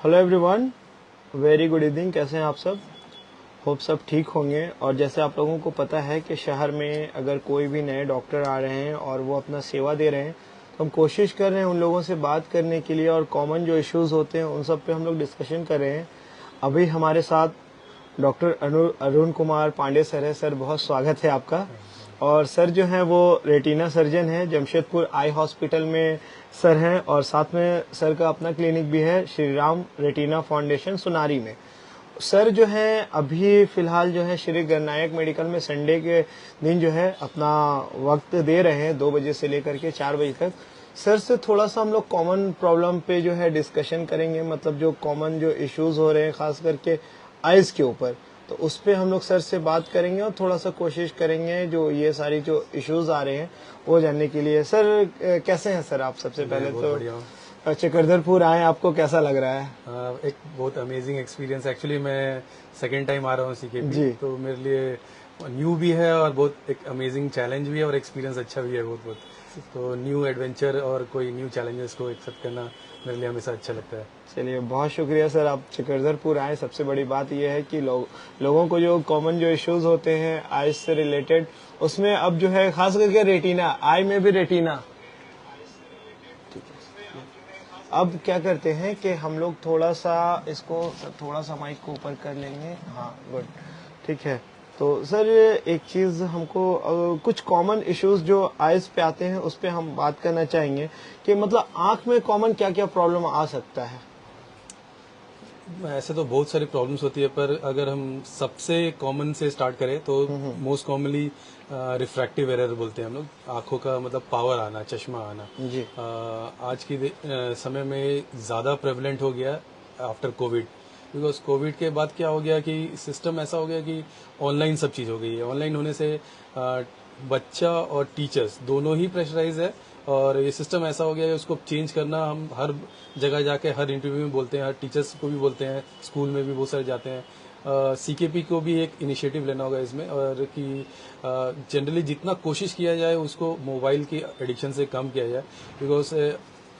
Hello everyone, very good evening. कैसे हैं आप सब? होप सब ठीक होंगे। और जैसे आप लोगों को पता है कि शहर में अगर कोई भी नए डॉक्टर आ रहे हैं और वो अपना सेवा दे रहे हैं तो हम कोशिश कर रहे हैं उन लोगों से बात करने के लिए, और कॉमन जो इश्यूज होते हैं उन सब पे हम लोग डिस्कशन कर रहे हैं। अभी हमारे साथ डॉक्टर अरुण कुमार पांडे सर है। सर, बहुत स्वागत है आपका। और सर जो हैं वो रेटिना सर्जन हैं, जमशेदपुर आई हॉस्पिटल में सर हैं, और साथ में सर का अपना क्लिनिक भी है श्री राम रेटिना फाउंडेशन सुनारी में। सर जो है अभी फिलहाल जो है श्री गणनायक मेडिकल में संडे के दिन जो है अपना वक्त दे रहे हैं 2 बजे से लेकर के 4 बजे तक। सर से थोड़ा सा हम लोग कॉमन प्रॉब्लम पे जो है डिस्कशन करेंगे, मतलब जो कॉमन जो इश्यूज हो रहे हैं खास करके आइज के ऊपर, तो उस पे हम लोग सर से बात करेंगे और थोड़ा सा कोशिश करेंगे जो ये सारी जो इश्यूज आ रहे हैं वो जानने के लिए। सर कैसे हैं सर आप? सबसे पहले तो चक्रधरपुर आए, आपको कैसा लग रहा है? एक बहुत अमेजिंग एक्सपीरियंस। एक्चुअली मैं सेकेंड टाइम आ रहा हूँ सीकेपी, तो मेरे लिए न्यू भी है और बहुत एक अमेजिंग चैलेंज भी है और एक्सपीरियंस अच्छा भी है बहुत बहुत। तो न्यू एडवेंचर और कोई न्यू चैलेंजेस को एक्सेप्ट करना मेरे लिए हमेशा अच्छा लगता है। चलिए, बहुत शुक्रिया सर, आप चक्रधरपुर आए। सबसे बड़ी बात यह है कि लोगों को जो कॉमन जो इश्यूज होते हैं आइज से रिलेटेड, उसमें अब जो है खास करके रेटिना, आई में भी रेटिना। अब क्या करते हैं कि हम लोग थोड़ा सा इसको थोड़ा सा माइक को ऊपर कर लेंगे। हाँ, गुड, ठीक है। तो सर एक चीज हमको कुछ कॉमन इश्यूज जो आइज पे आते हैं उस पे हम बात करना चाहेंगे कि मतलब आंख में कॉमन क्या क्या प्रॉब्लम आ सकता है। ऐसे तो बहुत सारी प्रॉब्लम्स होती है, पर अगर हम सबसे कॉमन से स्टार्ट करें तो मोस्ट कॉमनली रिफ्रैक्टिव एरर बोलते हैं हम लोग, आंखों का मतलब पावर आना, चश्मा आना जी। आज की समय में ज्यादा प्रेवलेंट हो गया आफ्टर कोविड। बिकॉज कोविड के बाद क्या हो गया कि सिस्टम ऐसा हो गया कि ऑनलाइन सब चीज हो गई है। ऑनलाइन होने से बच्चा और टीचर्स दोनों ही प्रेशराइज है, और ये सिस्टम ऐसा हो गया है उसको चेंज करना हम हर जगह जाके हर इंटरव्यू में बोलते हैं, हर टीचर्स को भी बोलते हैं, स्कूल में भी बहुत सारे जाते हैं। सीकेपी को भी एक इनिशिएटिव लेना होगा इसमें, और कि जनरली जितना कोशिश किया जाए उसको मोबाइल की एडिक्शन से कम किया जाए। बिकॉज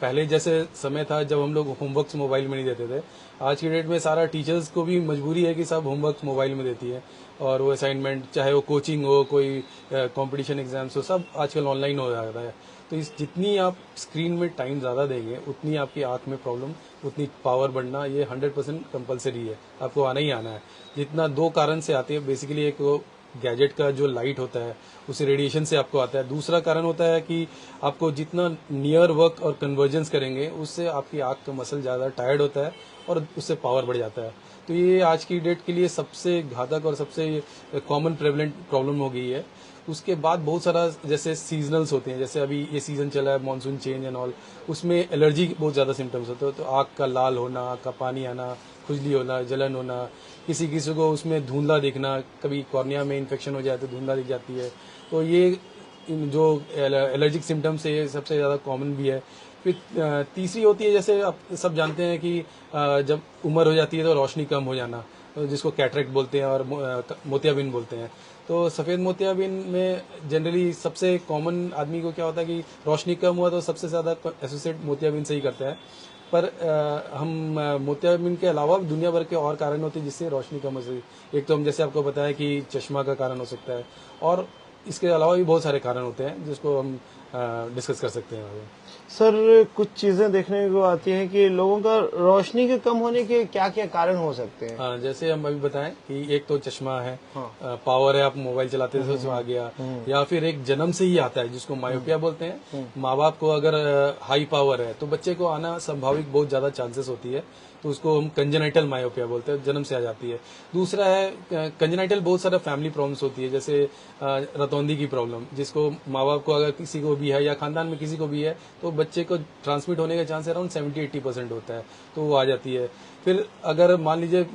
पहले जैसे समय था जब हम लोग होमवर्क्स मोबाइल में नहीं देते थे, आज की डेट में सारा टीचर्स को भी मजबूरी है कि सब होमवर्क मोबाइल में देती है, और वो असाइनमेंट चाहे वो कोचिंग हो, कोई कंपटीशन एग्जाम्स हो, सब आजकल ऑनलाइन हो जाता है। तो इस जितनी आप स्क्रीन में टाइम ज्यादा देंगे उतनी आपकी आंख में प्रॉब्लम, उतनी पावर बढ़ना ये 100% कंपलसरी है, आपको आना ही आना है। जितना दो कारण से आती है बेसिकली, एक गैजेट का जो लाइट होता है उसे रेडिएशन से आपको आता है। दूसरा कारण होता है कि आपको जितना नियर वर्क और कन्वर्जेंस करेंगे उससे आपकी आंख का मसल ज्यादा टायर्ड होता है और उससे पावर बढ़ जाता है। तो ये आज की डेट के लिए सबसे घातक और सबसे कॉमन प्रेवलेंट प्रॉब्लम हो गई है। उसके बाद बहुत सारा जैसे सीजनल्स होते हैं, जैसे अभी ये सीजन चला है मॉनसून चेंज एंड ऑल, उसमें एलर्जी बहुत ज्यादा सिम्टम्स होते हैं। तो आंख का लाल होना, आंख का पानी आना, खुजली होना, जलन होना, किसी किसी को उसमें धुंधला दिखना, कभी कॉर्निया में इन्फेक्शन हो जाए तो धुंधला दिख जाती है। तो ये जो एलर्जिक सिम्टम्स है ये सबसे ज्यादा कॉमन भी है। फिर तीसरी होती है, जैसे आप सब जानते हैं कि जब उम्र हो जाती है तो रोशनी कम हो जाना, जिसको कैटरेक्ट बोलते हैं और मोतियाबिंद बोलते हैं। तो सफेद मोतियाबिंद में जनरली सबसे कॉमन आदमी को क्या होता है कि रोशनी कम हुआ तो सबसे ज्यादा एसोसिएट मोतियाबिंद से ही करता है। पर हम मोतियाबिंद के अलावा दुनिया भर के और कारण होते हैं जिससे रोशनी कम हो सकती है। एक तो हम जैसे आपको बताया कि चश्मा का कारण हो सकता है, और इसके अलावा भी बहुत सारे कारण होते हैं जिसको हम डिस्कस कर सकते हैं आगे। सर कुछ चीजें देखने को आती हैं कि लोगों का रोशनी के कम होने के क्या क्या कारण हो सकते हैं। हाँ, जैसे हम अभी बताएं कि एक तो चश्मा है, हाँ। पावर है, आप मोबाइल चलाते थे उसमें आ गया, या फिर एक जन्म से ही आता है जिसको मायोपिया बोलते हैं। माँ बाप को अगर हाई पावर है तो बच्चे को आना संभाविक बहुत ज्यादा चांसेस होती है, तो उसको हम कंजेनाइटल मायोपिया बोलते हैं, जन्म से आ जाती है। दूसरा है कंजेनाइटल, बहुत सारा फैमिली प्रॉब्लम्स होती है, जैसे रतौंधी की प्रॉब्लम, जिसको माँ बाप को अगर किसी को भी है या खानदान में किसी को भी है तो बच्चे को ट्रांसमिट होने का चांस अराउंड 70-80% होता है, तो वो आ जाती है। फिर अगर मान लीजिए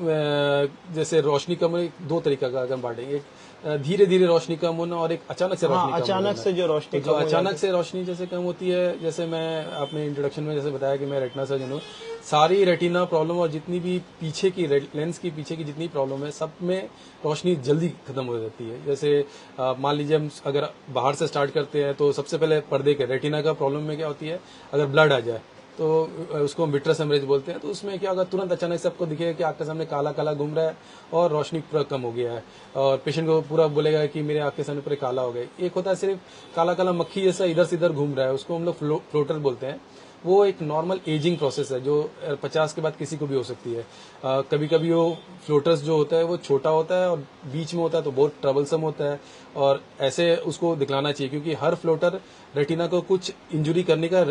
जैसे रोशनी कम, दो तरीका का अगर बांटेंगे, एक धीरे धीरे रोशनी कम होना और एक अचानक से रोशनी कम अचानक होना। से जो रोशनी तो जो अचानक से रोशनी जैसे कम होती है, जैसे मैं अपने इंट्रोडक्शन में जैसे बताया कि मैं रेटिना सर्जन हूँ, सारी रेटिना प्रॉब्लम और जितनी भी पीछे की लेंस की पीछे की जितनी प्रॉब्लम है सब में रोशनी जल्दी खत्म हो जाती है। जैसे मान लीजिए हम अगर बाहर से स्टार्ट करते हैं तो सबसे पहले पर्दे के रेटिना का प्रॉब्लम में क्या होती है, अगर ब्लड आ जाए तो उसको हम विट्रस हेमरेज बोलते हैं। तो उसमें क्या होगा, तुरंत अचानक से आपको दिखेगा कि आंख के सामने काला काला घूम रहा है और रोशनी पूरा कम हो गया है, और पेशेंट को पूरा बोलेगा कि मेरे आंख के सामने पूरे काला हो गया। एक होता है सिर्फ काला काला मक्खी जैसा इधर से इधर घूम रहा है, उसको हम लोग फ्लोटर बोलते हैं। वो एक नॉर्मल एजिंग प्रोसेस है जो 50 के बाद किसी को भी हो सकती है। कभी कभी वो फ्लोटर्स जो होता है वो छोटा होता है और बीच में होता है तो बहुत ट्रबलसम होता है, और ऐसे उसको दिखलाना चाहिए, क्योंकि हर फ्लोटर रेटिना को कुछ इंजुरी करने का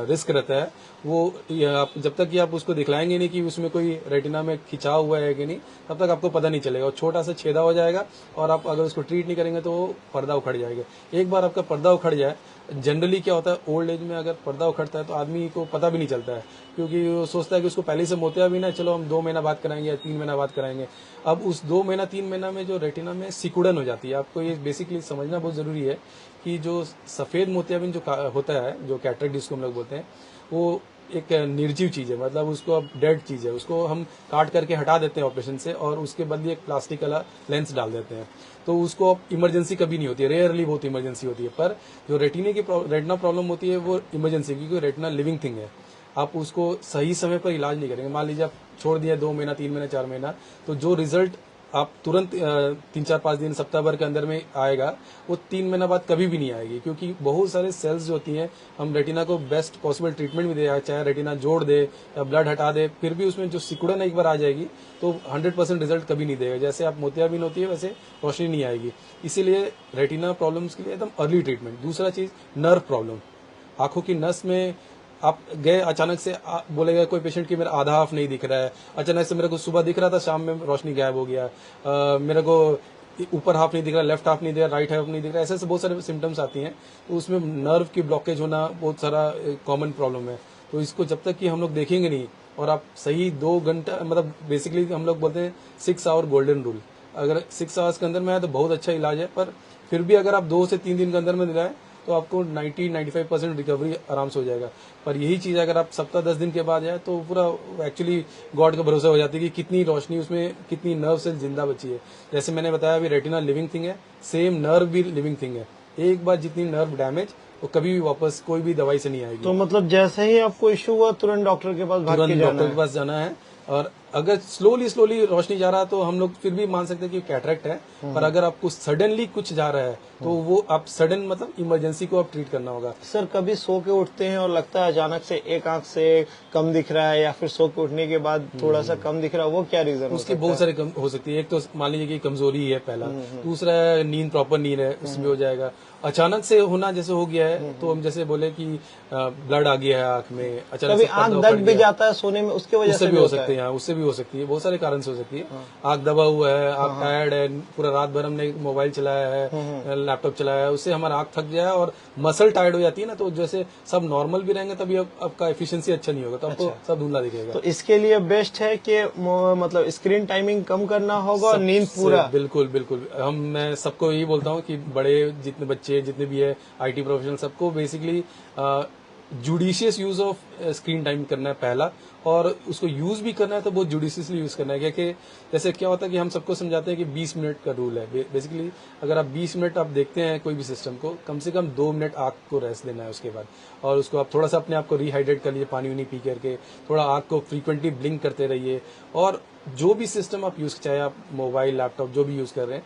रिस्क रहता है। वो आप जब तक कि आप उसको दिखलाएंगे नहीं कि उसमें कोई रेटिना में खिंचाव हुआ है कि नहीं, तब तक आपको पता नहीं चलेगा। और छोटा सा छेदा हो जाएगा, और आप अगर उसको ट्रीट नहीं करेंगे तो वो पर्दा उखड़ जाएगा। एक बार आपका पर्दा उखड़ जाए, जनरली क्या होता है ओल्ड एज में अगर पर्दा उखड़ता है तो आदमी को पता भी नहीं चलता है, क्योंकि वो सोचता है कि उसको पहले से मोतिया भी ना, चलो हम 2 महीना बाद कराएंगे या 3 महीना बाद कराएंगे। अब उस 2 महीना 3 महीना में जो रेटिना में सिकुड़न हो जाती है, आपको ये बेसिकली समझना बहुत जरूरी है कि जो सफेद मोतियाबिंद जो होता है, जो कैटरेक्ट जिसको हम लोग बोलते हैं, वो एक निर्जीव चीज है, मतलब उसको अब डेड चीज है, उसको हम काट करके हटा देते हैं ऑपरेशन से, और उसके बदले एक प्लास्टिक वाला लेंस डाल देते हैं। तो उसको अब इमरजेंसी कभी नहीं होती है, रेयरली बहुत इमरजेंसी होती है। पर जो रेटिना प्रॉब्लम होती है वो इमरजेंसी, क्योंकि रेटिना लिविंग थिंग है। आप उसको सही समय पर इलाज नहीं करेंगे, मान लीजिए आप छोड़ दिया 2 महीना 3 महीना 4 महीना, तो जो रिजल्ट आप तुरंत 3 4 5 दिन सप्ताह भर के अंदर में आएगा, वो 3 महीना बाद कभी भी नहीं आएगी, क्योंकि बहुत सारे सेल्स जो होती हैं, हम रेटिना को बेस्ट पॉसिबल ट्रीटमेंट भी दे, चाहे रेटिना जोड़ दे या ब्लड हटा दे, फिर भी उसमें जो सिकुड़न एक बार आ जाएगी तो 100% रिजल्ट कभी नहीं देगा। जैसे आप मोतियाबिंद होती है वैसे रोशनी नहीं आएगी। इसीलिए रेटिना प्रॉब्लम्स के लिए एकदम अर्ली ट्रीटमेंट। दूसरा चीज, नर्व प्रॉब्लम, आंखों की नस में आप गए, अचानक से बोलेगा कोई पेशेंट कि मेरा आधा हाफ नहीं दिख रहा है, अचानक से मेरे को सुबह दिख रहा था, शाम में रोशनी गायब हो गया, मेरे को ऊपर हाफ नहीं दिख रहा, लेफ्ट हाफ नहीं दिख रहा, राइट हाफ नहीं दिख रहा, ऐसे ऐसे बहुत सारे सिम्टम्स आती हैं। तो उसमें नर्व की ब्लॉकेज होना बहुत सारा कॉमन प्रॉब्लम है। तो इसको जब तक कि हम लोग देखेंगे नहीं, और आप सही 2 घंटा, मतलब बेसिकली हम लोग बोलते हैं 6 आवर गोल्डन रूल, अगर 6 आवर्स के अंदर में आए तो बहुत अच्छा इलाज है। पर फिर भी अगर आप 2 से 3 दिन के अंदर में दिलाए तो आपको 90-95% रिकवरी आराम से हो जाएगा। पर यही चीज अगर आप सप्ताह 10 दिन के बाद जाए तो पूरा एक्चुअली गॉड का भरोसा हो जाती है कि कितनी रोशनी उसमें, कितनी नर्व सेल जिंदा बची है। जैसे मैंने बताया अभी रेटिना लिविंग थिंग है, सेम नर्व भी लिविंग थिंग है। एक बार जितनी नर्व डैमेज, वो कभी भी वापस कोई भी दवाई से नहीं आएगी। तो मतलब जैसे ही आपको इश्यू हुआ तुरंत डॉक्टर के पास भाग के जाना है? डॉक्टर के पास जाना है। और अगर स्लोली रोशनी जा रहा है तो हम लोग फिर भी मान सकते हैं कि कैटरेक्ट है। पर अगर आपको सडनली कुछ जा रहा है तो वो आप सडन, मतलब इमरजेंसी को आप ट्रीट करना होगा। सर कभी सो के उठते हैं और लगता है अचानक से एक आंख से कम दिख रहा है, या फिर सो के उठने के बाद थोड़ा सा कम दिख रहा है, वो क्या रीजन? उसके बहुत सारे कम हो सकती है। एक तो मान लीजिए कि कमजोरी है पहला, दूसरा है नींद, प्रॉपर नींद है, उसमें हो जाएगा। अचानक से होना जैसे हो गया है तो हम जैसे बोले कि ब्लड आ गया है आंख में, अचानक कभी से आंख दब भी जाता है सोने में, उसके वजह उससे से भी हो सकती है, उससे भी हो सकती है, बहुत सारे कारण से हो सकती है। आंख दबा हुआ है, आंख टायर्ड है, पूरा रात भर हमने मोबाइल चलाया है, लैपटॉप चलाया है, उससे हमारा आंख थक जाए और मसल टायर्ड हो जाती है ना, तो जैसे सब नॉर्मल भी रहेंगे तभी आपका एफिशिएंसी अच्छा नहीं होगा, तो आपको सब धुंधला दिखेगा। तो इसके लिए बेस्ट है कि मतलब स्क्रीन टाइमिंग कम करना होगा और नींद पूरा। बिल्कुल बिल्कुल, मैं सबको यही बोलता हूँ कि बड़े जितने बच्चे जितने भी है, आईटी प्रोफेशनल, सबको basically judicious use of screen time करना है पहला, और उसको यूज भी करना है तो बहुत जुडिशियसली यूज करना है। क्योंकि जैसे क्या होता है कि हम सबको समझाते हैं कि 20 मिनट का रूल है। बेसिकली अगर आप 20 मिनट आप देखते हैं कोई भी सिस्टम को, कम से कम 2 मिनट आंख को रेस्ट देना है उसके बाद, और उसको आप थोड़ा सा अपने आप को रिहाइड्रेट कर लीजिए, पानी वानी पी करके, थोड़ा आंख को फ्रीक्वेंटली ब्लिंक करते रहिए। और जो भी सिस्टम आप यूज, चाहे आप मोबाइल, लैपटॉप जो भी यूज कर रहे हैं,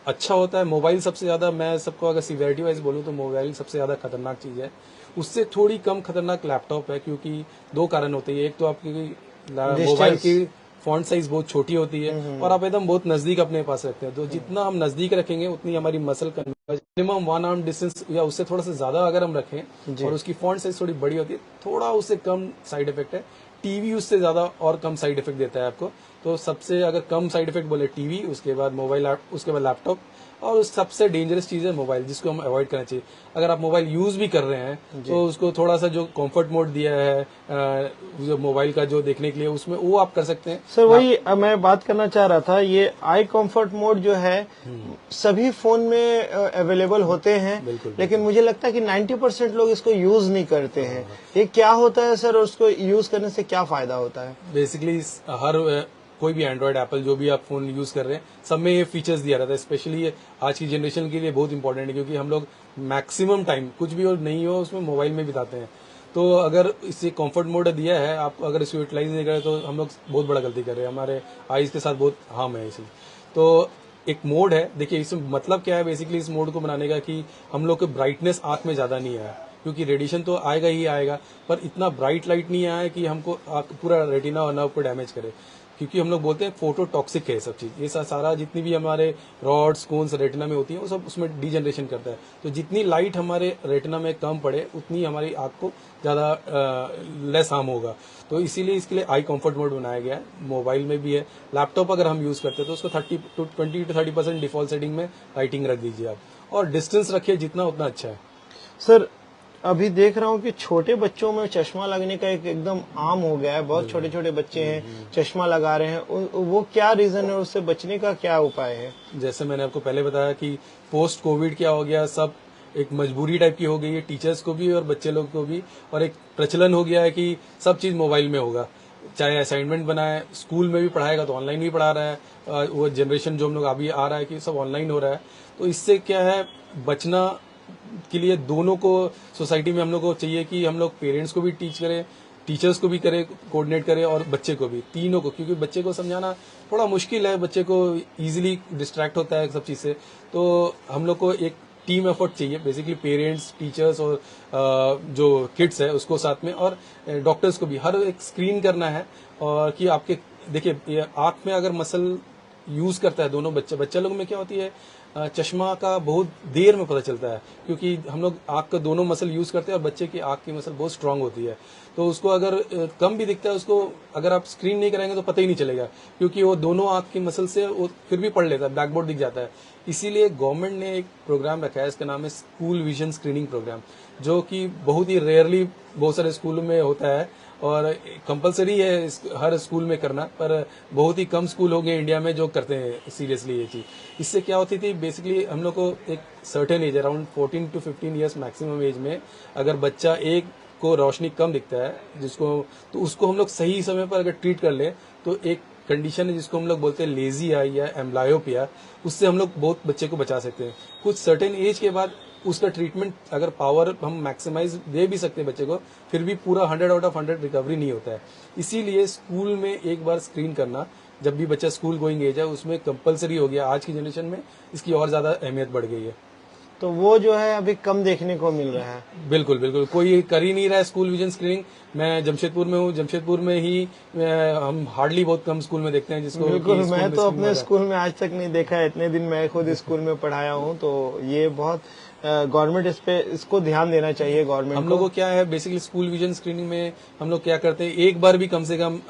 अच्छा होता है। मोबाइल सबसे ज्यादा, मैं सबको अगर सीवियरिटी वाइज बोलूं तो मोबाइल सबसे ज्यादा खतरनाक चीज है। उससे थोड़ी कम खतरनाक लैपटॉप है, क्योंकि 2 कारण होते हैं। एक तो आपकी मोबाइल की फॉन्ट साइज बहुत छोटी होती है, और आप एकदम बहुत नजदीक अपने पास रखते हैं, तो जितना हम नजदीक रखेंगे उतनी हमारी muscle converge, minimum 1 arm distance या उससे थोड़ा सा ज्यादा अगर हम रखें, और उसकी फॉन्ट साइज थोड़ी बड़ी होती है, थोड़ा उससे कम साइड इफेक्ट है। टीवी उससे ज्यादा और कम साइड इफेक्ट देता है आपको। तो सबसे अगर कम साइड इफेक्ट बोले टीवी, उसके बाद मोबाइल, उसके बाद लैपटॉप, और सबसे डेंजरस चीज है मोबाइल, जिसको हम अवॉइड करना चाहिए। अगर आप मोबाइल यूज भी कर रहे हैं तो उसको थोड़ा सा जो कंफर्ट मोड दिया है जो मोबाइल का जो देखने के लिए, उसमें वो आप कर सकते हैं। सर वही मैं बात करना चाह रहा था, ये आई कंफर्ट मोड जो है सभी फोन में अवेलेबल होते हैं, लेकिन मुझे लगता है कि 90% लोग इसको यूज नहीं करते हैं। ये क्या होता है सर, और उसको यूज करने से क्या फायदा होता है? बेसिकली हर कोई भी एंड्रॉइड, एप्पल, जो भी आप फोन यूज कर रहे हैं, सब में ये फीचर्स दिया रहता है। स्पेशली आज की जनरेशन के लिए बहुत इंपॉर्टेंट है, क्योंकि हम लोग मैक्सिमम टाइम कुछ भी और नहीं हो उसमें मोबाइल में बिताते हैं। तो अगर इसे कंफर्ट मोड दिया है, आप अगर इसको यूटिलाइज नहीं करें तो हम लोग बहुत बड़ा गलती कर रहे हैं, हमारे आईज के साथ बहुत हार्म है इसी। तो एक मोड है, देखिए इसमें मतलब क्या है बेसिकली इस मोड को बनाने का, कि हम लोग को ब्राइटनेस आंख में ज्यादा नहीं आया, क्योंकि रेडिएशन तो आएगा ही आएगा, पर इतना ब्राइट लाइट नहीं आया कि हमको पूरा रेटिना और नर्व को डैमेज करे, क्योंकि हम लोग बोलते हैं फोटो टॉक्सिक है सब चीज, ये सारा जितनी भी हमारे रॉड्स कोन्स रेटिना में होती है वो सब उसमें डीजनरेशन करता है। तो जितनी लाइट हमारे रेटिना में कम पड़े उतनी हमारी आंख को ज्यादा लेस हार्म होगा। तो इसीलिए इसके लिए आई कंफर्ट मोड बनाया गया है, मोबाइल में भी है, लैपटॉप अगर हम यूज करते हैं तो उसको 20 to 30% डिफॉल्ट सेटिंग में लाइटिंग रख दीजिए आप, और डिस्टेंस रखिए जितना उतना अच्छा है। सर अभी देख रहा हूँ कि छोटे बच्चों में चश्मा लगने का एकदम आम हो गया है, बहुत छोटे छोटे बच्चे हैं चश्मा लगा रहे हैं, वो क्या रीजन है, उससे बचने का क्या उपाय है? जैसे मैंने आपको पहले बताया कि पोस्ट कोविड क्या हो गया, सब एक मजबूरी टाइप की हो गई है, टीचर्स को भी और बच्चे लोग को भी, और एक प्रचलन हो गया है कि सब चीज मोबाइल में होगा, चाहे असाइनमेंट बनाए, स्कूल में भी पढ़ाएगा तो ऑनलाइन भी पढ़ा रहा है, वो जनरेशन जो हम लोग अभी आ रहा है कि सब ऑनलाइन हो रहा है। तो इससे क्या है, बचना के लिए दोनों को सोसाइटी में हम लोग को चाहिए कि हम लोग पेरेंट्स को भी टीच करें, टीचर्स को भी करें, कोऑर्डिनेट करें, और बच्चे को भी, तीनों को, क्योंकि बच्चे को समझाना थोड़ा मुश्किल है, बच्चे को इजीली डिस्ट्रैक्ट होता है सब चीज से। तो हम लोग को एक टीम एफर्ट चाहिए, बेसिकली पेरेंट्स, टीचर्स और जो किड्स है उसको साथ में, और डॉक्टर्स को भी हर एक स्क्रीन करना है। और कि आपके देखिए आंख में अगर मसल यूज करता है दोनों बच्चा लोग में क्या होती है, चश्मा का बहुत देर में पता चलता है, क्योंकि हम लोग आंख का दोनों मसल यूज करते हैं, और बच्चे की आंख की मसल बहुत स्ट्रांग होती है। तो उसको अगर कम भी दिखता है, उसको अगर आप स्क्रीन नहीं कराएंगे तो पता ही नहीं चलेगा, क्योंकि वो दोनों आंख की मसल से वो फिर भी पढ़ लेता है, ब्लैकबोर्ड दिख जाता है। इसीलिए गवर्नमेंट ने एक प्रोग्राम रखा है, इसका नाम है स्कूल विजन स्क्रीनिंग प्रोग्राम, जो कि बहुत ही रेयरली बहुत सारे स्कूलों में होता है, और कंपलसरी है हर स्कूल में करना, पर बहुत ही कम स्कूल होंगे इंडिया में जो करते हैं सीरियसली ये चीज। इससे क्या होती थी, बेसिकली हम लोग को एक certain age, around 14 to 15 years maximum age में, अगर बच्चा एक को रोशनी कम दिखता है जिसको, तो उसको हम लोग सही समय पर अगर ट्रीट कर ले, तो एक कंडीशन है जिसको हम लोग बोलते हैं लेजी आई या एम्ब्लायोपिया, उससे हम लोग बहुत बच्चे को बचा सकते हैं। कुछ सर्टेन एज के बाद उसका ट्रीटमेंट अगर पावर हम मैक्सिमाइज दे भी सकते हैं बच्चे को, फिर भी पूरा 100 out of 100 रिकवरी नहीं होता है। इसीलिए स्कूल में एक बार स्क्रीन करना, जब भी बच्चा स्कूल गोइंग एज है उसमें कंपलसरी हो गया। आज की जनरेशन में इसकी और ज्यादा अहमियत बढ़ गई है। तो वो जो है अभी कम देखने को मिल रहा है। बिल्कुल बिल्कुल, कोई कर ही नहीं रहा है स्कूल विजन स्क्रीनिंग। मैं जमशेदपुर में हूँ, जमशेदपुर में ही हम हार्डली बहुत कम स्कूल में देखते हैं जिसको। बिल्कुल, मैं तो अपने स्कूल में आज तक नहीं देखा है, इतने दिन मैं खुद स्कूल में पढ़ाया हूँ, तो ये बहुत गवर्नमेंट इसको ध्यान देना चाहिए गवर्नमेंट हम लोग को क्या है, बेसिकली स्कूल विजन स्क्रीनिंग में हम लोग क्या करते हैं, एक बार भी कम से कम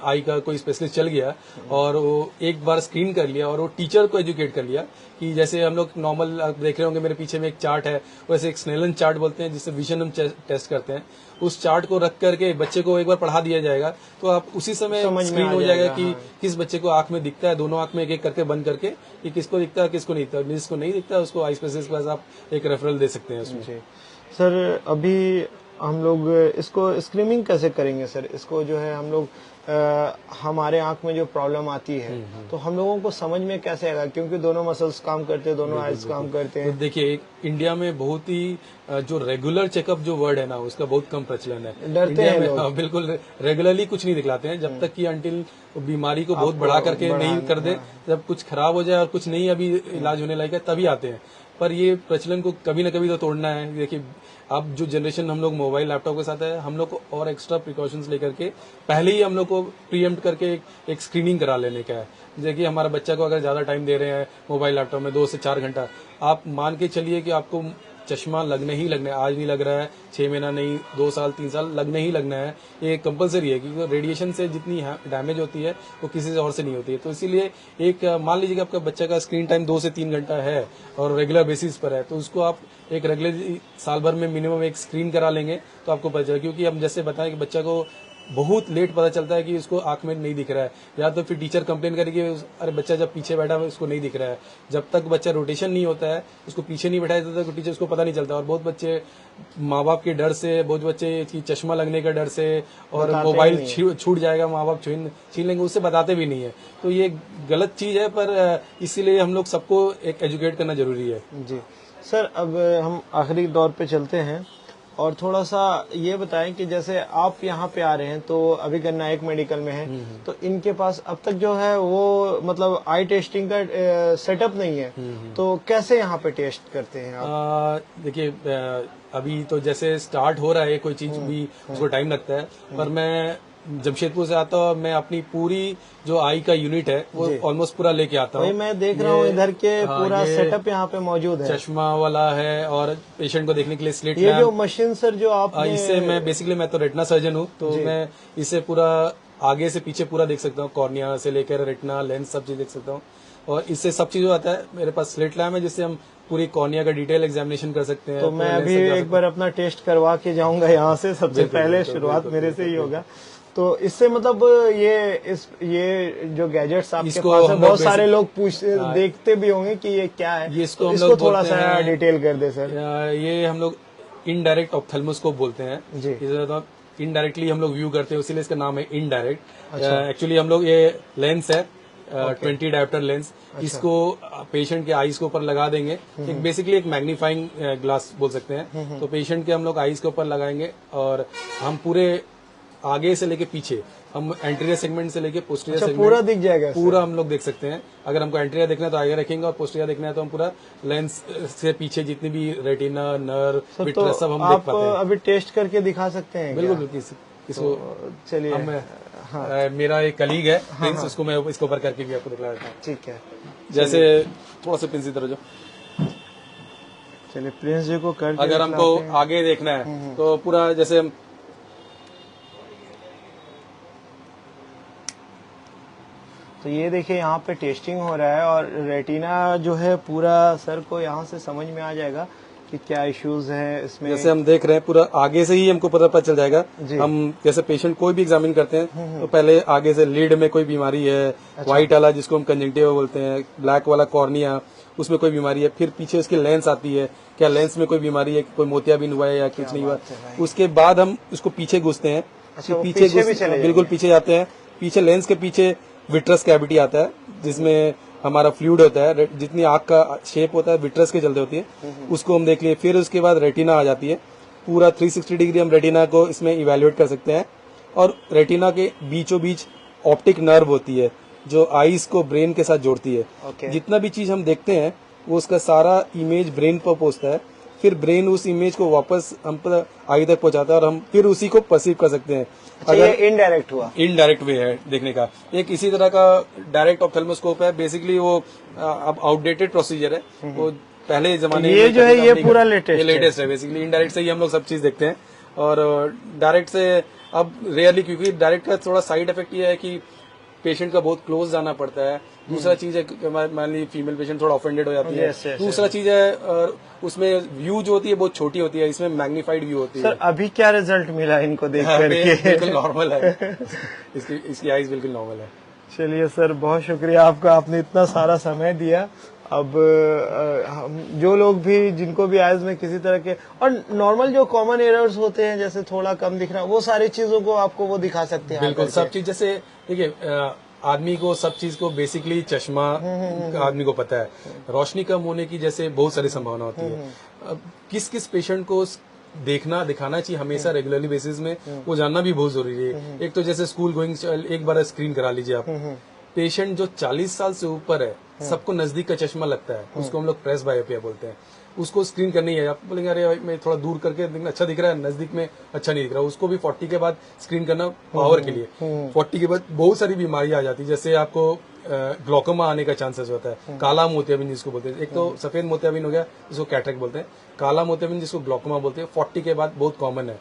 आई का कोई स्पेशलिस्ट चल गया और वो एक बार स्क्रीन कर लिया, और वो टीचर को एजुकेट कर लिया कि जैसे हम लोग नॉर्मल आप देख रहे होंगे मेरे पीछे में एक चार्ट है, वैसे एक स्नेलन चार्ट बोलते हैं जिससे विजन हम टेस्ट करते हैं, उस चार्ट को रख करके बच्चे को एक बार पढ़ा दिया जाएगा तो आप उसी समय स्क्रीन हो जाएगा कि किस बच्चे को आंख में दिखता है, दोनों आंख में एक एक करके बंद करके कि किसको दिखता है किसको नहीं दिखता। जिसको नहीं दिखता उसको आई स्पेशलिस्ट के पास आप एक रेफरल दे सकते हैं उसमें। सर अभी हम लोग इसको स्क्रीनिंग कैसे करेंगे सर? इसको जो है हम लोग हमारे आंख में जो प्रॉब्लम आती है तो हम लोगों को समझ में कैसे आएगा, क्योंकि दोनों मसल्स काम करते हैं, दोनों आइज काम करते हैं। तो देखिए इंडिया में बहुत ही जो रेगुलर चेकअप जो वर्ड है ना उसका बहुत कम प्रचलन है। डरते हैं लोग। हाँ, बिल्कुल रेगुलरली कुछ नहीं दिखलाते हैं जब तक कि अंटिल बीमारी को बहुत बढ़ा करके नहीं कर दे, जब कुछ खराब हो जाए और कुछ नहीं अभी इलाज होने लायक है तभी आते हैं। पर ये प्रचलन को कभी न कभी तो तोड़ना है। देखिए अब जो जनरेशन हम लोग मोबाइल लैपटॉप के साथ है, हम लोग को और एक्स्ट्रा प्रिकॉशंस लेकर के पहले ही हम लोग को प्रीएम्प्ट करके एक स्क्रीनिंग करा लेने का है। देखिए हमारा बच्चा को अगर ज्यादा टाइम दे रहे हैं मोबाइल लैपटॉप में 2 से 4 घंटा, आप मान के चलिए कि आपको चश्मा लगने ही लगना है। आज नहीं लग रहा है, 6 महीना नहीं, 2 साल 3 साल लगने ही लगना है। ये कंपलसरी है क्योंकि रेडिएशन से जितनी डैमेज होती है वो किसी से और से नहीं होती है। तो इसीलिए एक मान लीजिए कि आपका बच्चा का स्क्रीन टाइम 2 से 3 घंटा है और रेगुलर बेसिस पर है, तो उसको आप एक रेगुलर साल भर में मिनिमम एक स्क्रीन करा लेंगे तो आपको पता चलेगा। क्योंकि हम जैसे बताएं कि बच्चा को बहुत लेट पता चलता है कि उसको आंख में नहीं दिख रहा है, या तो फिर टीचर कंप्लेन करेगी अरे बच्चा जब पीछे बैठा है उसको नहीं दिख रहा है। जब तक बच्चा रोटेशन नहीं होता है, उसको पीछे नहीं बैठाया जाता तो टीचर उसको पता नहीं चलता। और बहुत बच्चे माँ बाप के डर से, बहुत बच्चे की चश्मा लगने का डर से और मोबाइल छूट जाएगा, माँ बाप छीन लेंगे, उससे बताते भी नहीं है। तो ये गलत चीज है, पर इसीलिए हम लोग सबको एक एजुकेट करना जरूरी है। जी सर, अब हम आखिरी दौर पे चलते हैं। और थोड़ा सा ये बताएं कि जैसे आप यहाँ पे आ रहे हैं तो अभी गन्नायक मेडिकल में हैं, तो इनके पास अब तक जो है वो मतलब आई टेस्टिंग का सेटअप नहीं है, तो कैसे यहाँ पे टेस्ट करते हैं आप? देखिए, अभी तो जैसे स्टार्ट हो रहा है कोई चीज भी, उसको टाइम लगता है, पर मैं जमशेदपुर से आता हूँ, मैं अपनी पूरी जो आई का यूनिट है वो ऑलमोस्ट पूरा लेके आता हूँ। वही मैं देख रहा हूँ इधर के पूरा सेटअप यहाँ पे मौजूद है। चश्मा वाला है और पेशेंट को देखने के लिए स्लिट ये जो मशीन सर जो आप इससे मैं बेसिकली मैं तो रेटिना सर्जन हूँ, तो मैं इससे पूरा आगे से पीछे पूरा देख सकता हूँ, कॉर्निया से लेकर रेटिना लेंस सब चीज देख सकता हूँ। और इससे सब चीज आता है। मेरे पास स्लिट लैम्प है जिससे हम पूरी कॉर्निया का डिटेल एग्जामिनेशन कर सकते हैं। तो मैं अभी एक बार अपना टेस्ट करवा के जाऊंगा यहाँ से, सबसे पहले शुरुआत मेरे से ही होगा। तो इससे मतलब ये जो गैजेट्स आपके पास है, बहुत सारे लोग देखते भी होंगे कि ये क्या है, इसको इसको थोड़ा सा डिटेल कर दे सर। ये हम लोग इनडायरेक्ट ऑप्थेल्मोस्कोप बोलते हैं जी। इनडायरेक्टली हम लोग व्यू करते हैं, इसीलिए इसका नाम है इनडायरेक्ट। एक्चुअली हम लोग ये लेंस है 20 डायोप्टर लेंस, इसको पेशेंट के आईज के ऊपर लगा देंगे। एक बेसिकली एक मैग्नीफाइंग ग्लास बोल सकते हैं। तो पेशेंट के हम लोग आईज के ऊपर लगाएंगे और हम पूरे आगे से लेके पीछे, हम एंटीरियर सेगमेंट से लेके पोस्टीरियर सेगमेंट पूरा दिख जाएगा, पूरा हम लोग देख सकते हैं। अगर हमको एंटीरियर देखना है तो आगे रखेंगे और पोस्टीरियर देखना है तो हम पूरा लेंस से पीछे जितनी भी रेटिना, नर्व, विट्रस सब हम देख पाते हैं। अभी टेस्ट करके दिखा सकते हैं? बिल्कुल बिल्कुल। इसको चलिए, मेरा एक कलीग है प्रिंस, उसको मैं इसको ऊपर करके भी आपको दिखा देता हूँ। ठीक है, जैसे थोड़ा सा प्रिंस इधर जो, चलिए प्रिंस जी को कर, अगर हमको आगे देखना है तो पूरा जैसे हम तो ये देखिए यहाँ पे टेस्टिंग हो रहा है और रेटिना जो है पूरा सर को यहाँ से समझ में आ जाएगा कि क्या इश्यूज हैं इसमें। जैसे हम देख रहे हैं पूरा आगे से ही हमको पता चल जाएगा। हम जैसे पेशेंट कोई भी एग्जामिन करते हैं तो पहले आगे से लीड में कोई बीमारी है, व्हाइट वाला जिसको हम कंजंक्टिवा बोलते हैं, ब्लैक वाला कॉर्निया, उसमें कोई बीमारी है, फिर पीछे उसकी लेंस आती है, क्या लेंस में कोई बीमारी है, कोई मोतियाबिंद हुआ है या कुछ नहीं हुआ। उसके बाद हम उसको पीछे घुसते हैं, पीछे बिल्कुल पीछे जाते हैं। पीछे लेंस के पीछे विट्रस कैविटी आता है जिसमें हमारा फ्लूइड होता है, जितनी आंख का शेप होता है विट्रस के चलते होती है, उसको हम देख लिए। फिर उसके बाद रेटिना आ जाती है, पूरा 360 डिग्री हम रेटिना को इसमें इवेल्युएट कर सकते हैं। और रेटिना के बीचों बीच ऑप्टिक नर्व होती है जो आईज को ब्रेन के साथ जोड़ती है। जितना भी चीज हम देखते हैं वो उसका सारा इमेज ब्रेन पर पहुंचता है, फिर ब्रेन उस इमेज को वापस हम पर आई तक पहुंचाता है और हम फिर उसी को परसीव कर सकते हैं। अगर इनडायरेक्ट हुआ, इनडायरेक्ट वे है देखने का। एक इसी तरह का डायरेक्ट ऑप्थेल्मोस्कोप है, बेसिकली वो अब आउटडेटेड प्रोसीजर है, वो पहले जमाने ये जो है ये पूरा लेटेस्ट है। बेसिकली इनडायरेक्ट से ही हम लोग सब चीज देखते हैं और डायरेक्ट से अब रेयरली, क्योंकि डायरेक्ट का थोड़ा साइड इफेक्ट ये है कि पेशेंट का बहुत क्लोज जाना पड़ता है। दूसरा चीज है मान ली फीमेल पेशेंट थोड़ा ऑफेंडेड हो जाती है। दूसरा चीज है उसमें व्यू जो होती है बहुत छोटी होती है, इसमें मैग्नीफाइड व्यू होती है। सर अभी क्या रिजल्ट मिला इनको देख करके? बिल्कुल नॉर्मल है, इसकी आईज बिल्कुल नॉर्मल है। चलिए सर, बहुत शुक्रिया आपका, आपने इतना सारा समय दिया। अब हम जो लोग भी जिनको भी आईज में किसी तरह के और नॉर्मल जो कॉमन एरर्स होते हैं, जैसे थोड़ा कम दिखना, वो सारी चीजों को आपको वो दिखा सकते हैं। बिल्कुल सब चीज, जैसे देखिए आदमी को सब चीज को बेसिकली चश्मा आदमी को पता है, रोशनी कम होने की जैसे बहुत सारी संभावना होती है। किस किस पेशेंट को देखना दिखाना चाहिए हमेशा रेगुलरली बेसिस में, वो जानना भी बहुत जरूरी है। एक तो जैसे स्कूल गोइंग चाइल्ड, एक बार स्क्रीन करा लीजिए आप। पेशेंट जो 40 साल से ऊपर है, सबको नजदीक का चश्मा लगता है, उसको हम लोग प्रेस बायोपिया बोलते हैं। उसको स्क्रीन करनी है, आप बोलेंगे अरे मैं थोड़ा दूर करके देखना अच्छा दिख रहा है, नजदीक में अच्छा नहीं दिख रहा, उसको भी 40 के बाद स्क्रीन करना पावर के लिए। 40 के बाद बहुत सारी बीमारियां आ जाती है, जैसे आपको ग्लोकोमा आने का चांसेस होता है, काला मोतियाबिंद जिसको बोलते हैं। एक तो सफेद मोतियाबिंद हो गया जिसको कैटरेक्ट बोलते हैं, काला मोतियाबिंद जिसको ग्लोकोमा बोलते हैं, 40 के बाद बहुत कॉमन है।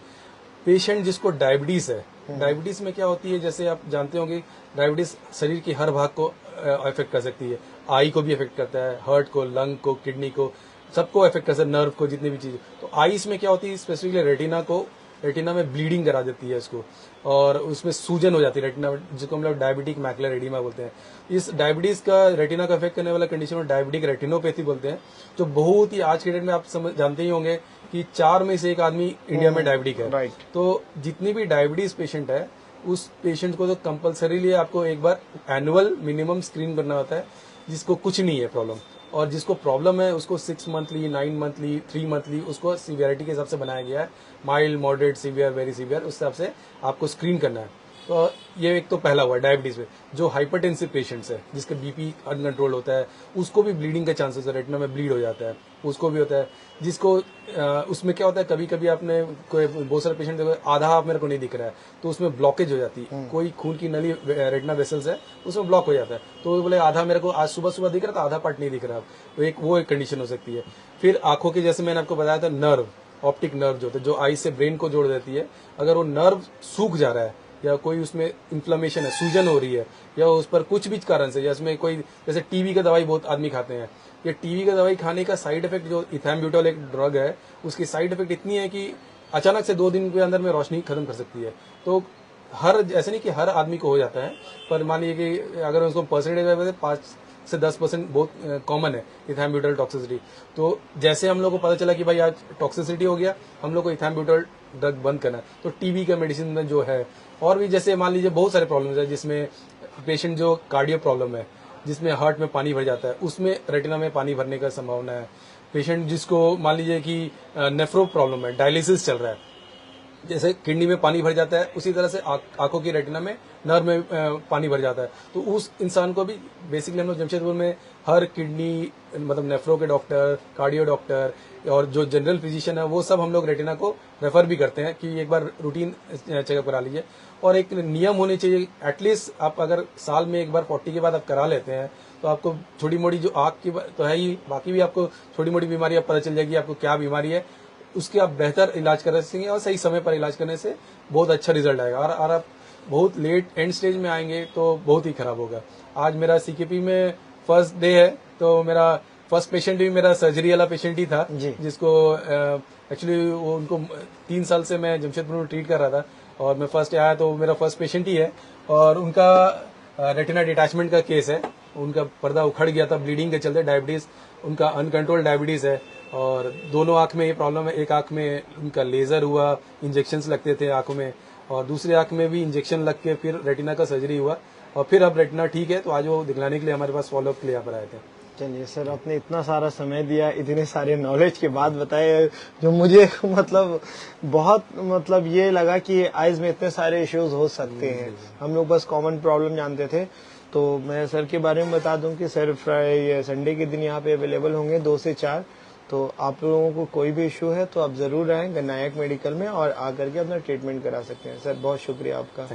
पेशेंट जिसको डायबिटीज है, डायबिटीज में क्या होती है, जैसे आप जानते होंगे डायबिटीज शरीर के हर भाग को अफेक्ट कर सकती है। आई को भी अफेक्ट करता है, हार्ट को, लंग को, किडनी को, सबको अफेक्ट कर सकता है, नर्व को, जितनी भी चीजें। तो आईज में क्या होती है, स्पेसिफिकली रेटिना में ब्लीडिंग करा देती है इसको, और उसमें सूजन हो जाती है रेटिना, जिसको हम लोग डायबिटिक मैकुलर एडिमा बोलते हैं। इस डायबिटीज का रेटिना का अफेक्ट करने वाला कंडीशन में डायबिटिक रेटिनोपैथी बोलते हैं, जो बहुत ही आज के डेट में आप जानते ही होंगे कि 4 में से 1 आदमी इंडिया में डायबिटिक है। तो जितनी भी डायबिटीज पेशेंट है, उस पेशेंट को तो कंपल्सरीली आपको एक बार एनुअल मिनिमम स्क्रीन करना होता है, जिसको कुछ नहीं है प्रॉब्लम। और जिसको प्रॉब्लम है उसको 6 मंथली, 9 मंथली, 3 मंथली उसको सीवियरिटी के हिसाब से बनाया गया है। Mild, moderate, severe, very severe, उस हिसाब से आपको स्क्रीन करना है। तो ये एक तो पहला हुआ डायबिटीज में। जो हाइपरटेंसिव पेशेंट्स है, जिसका बीपी अनकंट्रोल होता है, उसको भी ब्लीडिंग का चांसेस है, रेटिना में ब्लीड हो जाता है, उसको भी होता है। जिसको उसमें क्या होता है, कभी कभी आपने कोई बहुत सारे पेशेंट देखो, आधा आप मेरे को नहीं दिख रहा है, तो उसमें ब्लॉकेज हो जाती है। कोई खून की नली रेटिना वेसल्स है, उसमें ब्लॉक हो जाता है, तो बोले आधा मेरे को आज सुबह सुबह दिख रहा था, आधा पार्ट नहीं दिख रहा। तो वो एक कंडीशन हो सकती है। फिर आंखों की, जैसे मैंने आपको बताया था, नर्व, ऑप्टिक नर्व जो होता है, जो आई से ब्रेन को जोड़ देती है, अगर वो नर्व सूख जा रहा है या कोई उसमें इन्फ्लेमेशन है, सूजन हो रही है, या उस पर कुछ भी कारण से, जैसे कोई, जैसे टीबी का दवाई बहुत आदमी खाते हैं, ये टीबी का दवाई खाने का साइड इफेक्ट, जो इथैम्ब्यूटोल एक ड्रग है, उसकी साइड इफेक्ट इतनी है कि अचानक से 2 दिन के अंदर में रोशनी खत्म कर सकती है। तो ऐसे नहीं कि हर आदमी को हो जाता है, पर मान लीजिए कि अगर उसको परसेंटेज 5 से 10% बहुत कॉमन है इथैम्ब्यूटल टॉक्सिसिटी। तो जैसे हम लोग को पता चला कि भाई आज टॉक्सिसिटी हो गया, हम लोग को इथैम्ब्यूटल ड्रग बंद करना है, तो टीबी का मेडिसिन में जो है, और भी जैसे मान लीजिए बहुत सारे प्रॉब्लम्स है, जिसमें पेशेंट जो कार्डियो प्रॉब्लम है, जिसमें हार्ट में पानी भर जाता है, उसमें रेटिना में पानी भरने का संभावना है। पेशेंट जिसको मान लीजिए कि नेफ्रो प्रॉब्लम है, डायलिसिस चल रहा है, जैसे किडनी में पानी भर जाता है, उसी तरह से आंखों की रेटिना में, नर्व में पानी भर जाता है, तो उस इंसान को भी बेसिकली हम लोग जमशेदपुर में हर किडनी, मतलब नेफ्रो के डॉक्टर, कार्डियो डॉक्टर और जो जनरल फिजिशियन है, वो सब हम लोग रेटिना को रेफर भी करते हैं कि एक बार रूटीन चेकअप करा लीजिए। और एक नियम होनी चाहिए, एटलीस्ट आप अगर साल में एक बार 40 के बाद आप करा लेते हैं, तो आपको छोटी मोटी जो आंख की तो है ही, बाकी भी आपको छोटी मोटी बीमारी पता चल जाएगी, आपको क्या बीमारी है, उसके आप बेहतर इलाज कर सकेंगे, और सही समय पर इलाज करने से बहुत अच्छा रिजल्ट आएगा। और आप बहुत लेट एंड स्टेज में आएंगे तो बहुत ही खराब होगा। आज मेरा सीकेपी में फर्स्ट डे है, तो मेरा फर्स्ट पेशेंट भी मेरा सर्जरी वाला पेशेंट ही था, जिसको एक्चुअली उनको 3 साल से मैं जमशेदपुर में ट्रीट कर रहा था, और मैं फर्स्ट आया तो मेरा फर्स्ट पेशेंट ही है। और उनका रेटिना डिटैचमेंट का केस है, उनका पर्दा उखड़ गया था ब्लीडिंग के चलते, डायबिटीज, उनका अनकंट्रोल डायबिटीज है, और दोनों आंख में ये प्रॉब्लम है। एक आंख में उनका लेजर हुआ, इंजेक्शंस लगते थे आंखों में, और दूसरी आंख में भी इंजेक्शन लग के फिर रेटिना का सर्जरी हुआ, और फिर अब रेटिना ठीक है, तो आज वो दिखलाने के लिए हमारे पास फॉलोअप के लिए यहाँ पर आए थे। चलिए सर, आपने इतना सारा समय दिया, इतने सारे नॉलेज के बाद बताए, जो मुझे मतलब बहुत मतलब ये लगा कि आइज में इतने सारे इश्यूज हो सकते हैं। हम लोग बस कॉमन प्रॉब्लम जानते थे। तो मैं सर के बारे में बता दूं कि सर संडे के दिन यहाँ पे अवेलेबल होंगे 2 से 4। तो आप लोगों को कोई भी इशू है तो आप जरूर आएं गन्नायक मेडिकल में, और आकर के अपना ट्रीटमेंट करा सकते हैं। सर बहुत शुक्रिया आपका।